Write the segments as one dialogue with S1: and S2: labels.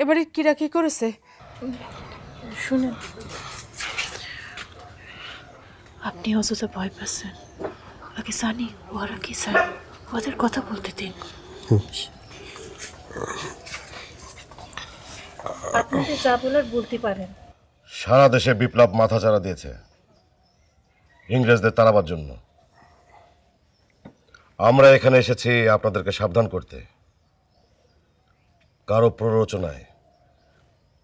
S1: এবারে কিরা কি করেছে শুনেন। আপনি অযথা ভয় পাচ্ছেন, আগে জানি ওরা কি চায়, ওদের কথা বলতে দিন। আপনাকে যা বলার বলতে পারেন।
S2: সারা দেশে বিপ্লব মাথাচাড়া দিয়েছে ইংরেজদের তাড়াবার জন্য। আমরা এখানে এসেছি আপনাদেরকে সাবধান করতে। কারো প্ররোচনায়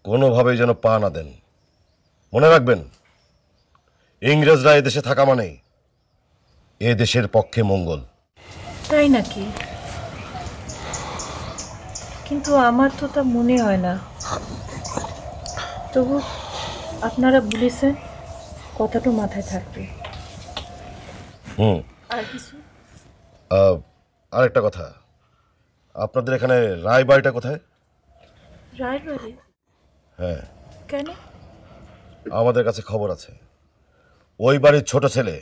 S2: কোনোভাবেই যেন পা না দেন। মনে রাখবেন, ইংরেজরা এদেশে থাকা মানেই এ দেশের পক্ষে মঙ্গল।
S1: তাই নাকি? কিন্তু আমার তো তা মনে হয় না। তবু আপনারা বলেছেন, কথাটা মাথায় থাকবে। আর কিছু?
S2: আরেকটা কথা, আপনাদের এখানে রায়বাড়িটা কোথায়?
S1: রায়বাড়ি?
S2: হ্যাঁ।
S1: কেন?
S2: আমাদের কাছে খবর আছে ওই বাড়ির ছোট ছেলে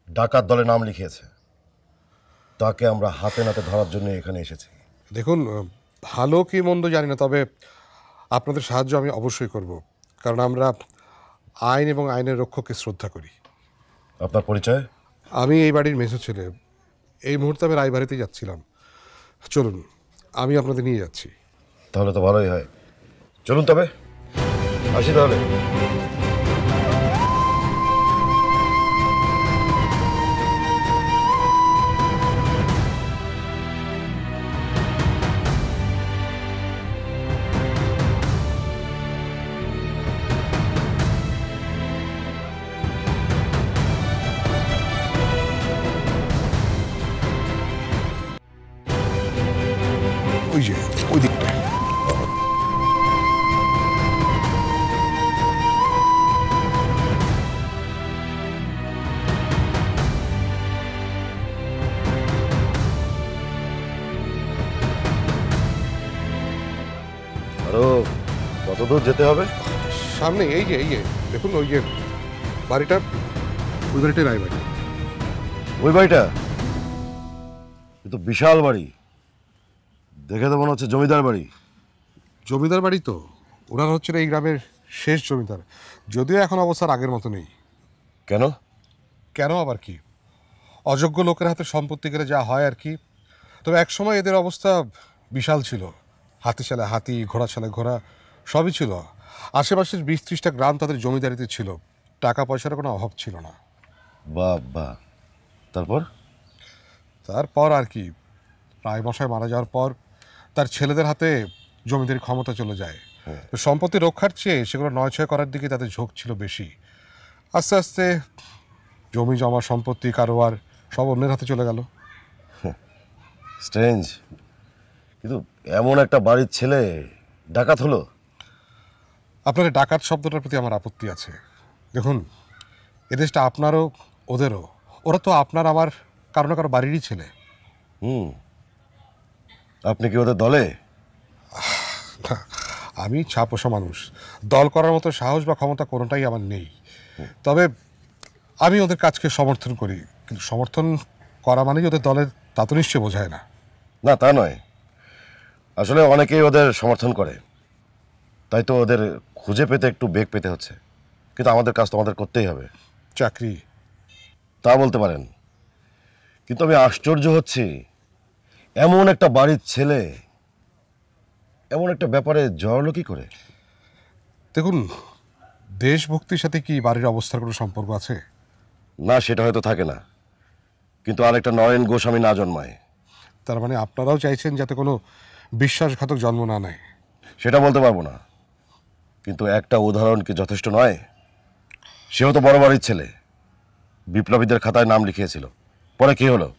S2: ডাকাত দলে নাম লিখিয়েছে। তাকে আমরা হাতে নাতে ধরার জন্য এখানে এসেছি।
S3: দেখুন, ভালো কি মন্দ জানি না, তবে আপনাদের সাহায্য আমি অবশ্যই করব, কারণ আমরা আইন এবং আইনের রক্ষককে শ্রদ্ধা করি।
S2: আপনার পরিচয়?
S3: আমি এই বাড়ির মেঝো ছেলে। এই মুহূর্তে আমি রায়বাড়িতেই যাচ্ছিলাম। চলুন, আমি আপনাদের নিয়ে যাচ্ছি।
S2: তাহলে তো ভালোই হয়, চলুন তবে আসি তাহলে।
S3: ওই যে ওই দিকটা।
S2: আরো কত দূর যেতে হবে?
S3: সামনে এই যে দেখুন, ওই যে বাড়িটা, ওই বাড়িটাই রায়বাড়ি।
S2: ওই বাড়িটা কিন্তু বিশাল বাড়ি, দেখে তো মনে হচ্ছে জমিদার বাড়ি।
S3: জমিদার বাড়ি তো, ওনারা হচ্ছেন এই গ্রামের শেষ জমিদার, যদিও এখন অবস্থার আগের মতো নেই।
S2: কেন?
S3: কেন আবার কি, অযোগ্য লোকের হাতে সম্পত্তি করে যা হয় আর কি। তবে একসময় এদের অবস্থা বিশাল ছিল, হাতি ছালে হাতি, ঘোড়া ছালে ঘোড়া, সবই ছিল। আশেপাশের 20-30টা গ্রাম তাদের জমিদারিতে ছিল, টাকা পয়সার কোনো অভাব ছিল না।
S2: বাবা, তারপর?
S3: তারপর আর কি, রায়মশাই মারা যাওয়ার পর তার ছেলেদের হাতে জমিদারি ক্ষমতা চলে যায়। তো সম্পত্তি রক্ষার চেয়ে সেগুলো নয়ছয় করার দিকে তাদের ঝোঁক ছিল বেশি। আস্তে আস্তে জমি জমা, সম্পত্তি, কারোয়ার সব অন্যের হাতে চলে গেল।
S2: স্ট্রেঞ্জ, কিন্তু এমন একটা বাড়ির ছেলে ডাকাত হলো।
S3: আপনার এই ডাকাত শব্দটার প্রতি আমার আপত্তি আছে। দেখুন, এদেশটা আপনারও ওদেরও, ওরা তো আপনার আমার কারো না কারো বাড়িরই ছেলে।
S2: আপনি কি ওদের দলে?
S3: আমি ছাপোষা মানুষ, দল করার মতো সাহস বা ক্ষমতা কোনোটাই আমার নেই। তবে আমি ওদের কাজকে সমর্থন করি, কিন্তু সমর্থন করা মানেই ওদের দলের তা তো নিশ্চয় বোঝায় না।
S2: না, তা নয়। আসলে অনেকেই ওদের সমর্থন করে, তাই তো ওদের খুঁজে পেতে একটু বেগ পেতে হচ্ছে। কিন্তু আমাদের কাজ তো আমাদের করতেই হবে।
S3: চাকরি?
S2: তা বলতে পারেন, কিন্তু আমি আশ্চর্য হচ্ছি এমন একটা বাড়ির ছেলে এমন একটা ব্যাপারে জড়ালো কি করে।
S3: দেখুন, দেশভক্তির সাথে কি বাড়ির অবস্থার কোনো সম্পর্ক আছে?
S2: না, সেটা হয়তো থাকে না, কিন্তু আরেকটা নরেন গোস্বামী না জন্মায়।
S3: তার মানে আপনারাও চাইছেন যাতে কোনো বিশ্বাসঘাতক জন্ম না নেয়?
S2: সেটা বলতে পারবো না, কিন্তু একটা উদাহরণ কি যথেষ্ট নয়? সেও তো বড় বাড়ির ছেলে, বিপ্লবীদের খাতায় নাম লিখিয়েছিল। পরে কি হলো?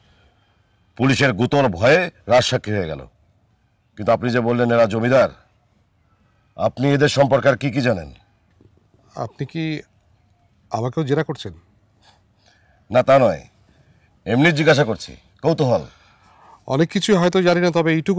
S2: পুলিশের গুতোর ভয়ে রাজসাক্ষী হয়ে গেল। কিন্তু আপনি যে বললেন এরা জমিদার, আপনি এদের সম্পর্কে আর কি কি জানেন?
S3: আপনি কি আমাকেও জেরা করছেন?
S2: না, তা নয়, এমনি জিজ্ঞাসা করছি, কৌতূহল।
S3: অনেক কিছুই হয়তো জানি না, তবে এইটুকু